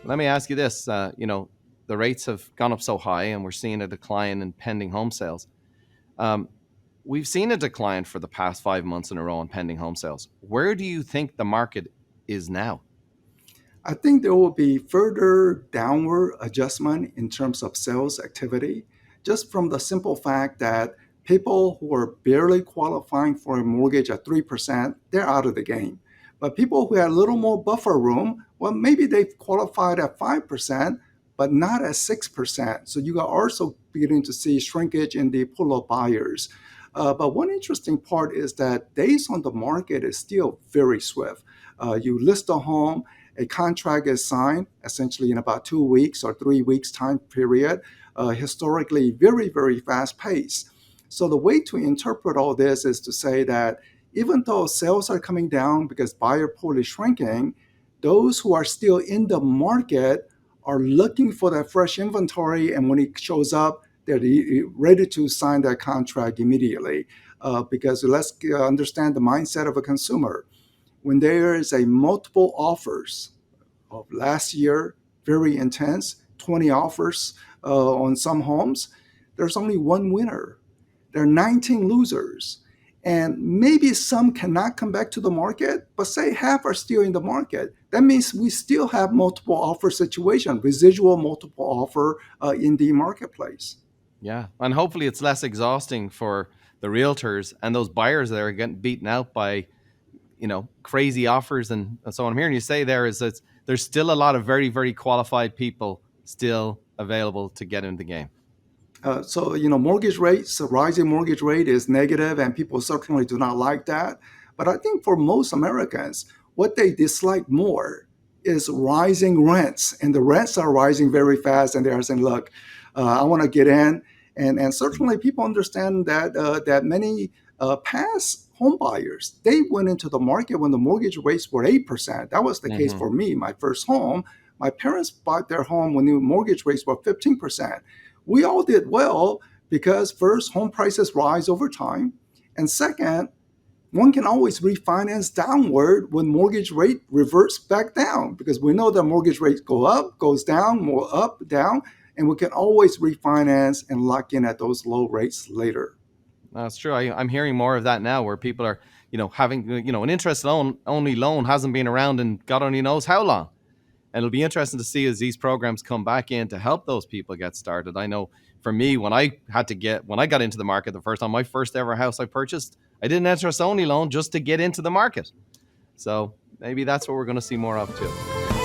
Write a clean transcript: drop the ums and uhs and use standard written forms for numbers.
Let me ask you this: the rates have gone up so high, and we're seeing a decline in pending home sales. Um, we've seen a decline for the past 5 months in a row in pending home sales. Where do you think the market is now? I think there will be further downward adjustment in terms of sales activity, just from the simple fact that people who are barely qualifying for a mortgage at 3%, they're out of the game. But people who had a little more buffer room, well, maybe they've qualified at 5%, but not at 6%. So you are also beginning to see shrinkage in the pool of buyers. But one interesting part is that days on the market is still very swift. You list a home, a contract is signed essentially in about 2 weeks or 3 weeks time period, historically very, very fast pace. So the way to interpret all this is to say that even though sales are coming down because buyer pool is shrinking, those who are still in the market are looking for that fresh inventory, and when it shows up, they're ready to sign that contract immediately. Because let's understand the mindset of a consumer when there is a multiple offers of last year, very intense, 20 offers on some homes, there's only one winner. There are 19 losers. And maybe some cannot come back to the market, but say half are still in the market. That means we still have multiple offer situation, residual multiple offer in the marketplace. Yeah, and hopefully it's less exhausting for the realtors and those buyers that are getting beaten out by crazy offers and so on. I'm hearing you say there's still a lot of very, very qualified people still available to get in the game. Mortgage rates, a rising mortgage rate is negative, and people certainly do not like that. But I think for most Americans, what they dislike more is rising rents, and the rents are rising very fast, and they're saying, "Look, I want to get in," and certainly people understand that many past home buyers they went into the market when the mortgage rates were 8%. That was the case Hmm. for me. My first home, my parents bought their home when the mortgage rates were 15%. We all did well because first, home prices rise over time. And second, one can always refinance downward when mortgage rate reverts back down because we know that mortgage rates go up, goes down, more up, down, and we can always refinance and lock in at those low rates later. That's true. I'm hearing more of that now, where people are, having, an interest loan only loan hasn't been around in God only knows how long. And it'll be interesting to see as these programs come back in to help those people get started. I know for me, when I got into the market the first time, my first ever house I purchased, I did an interest only loan just to get into the market. So maybe that's what we're going to see more of too.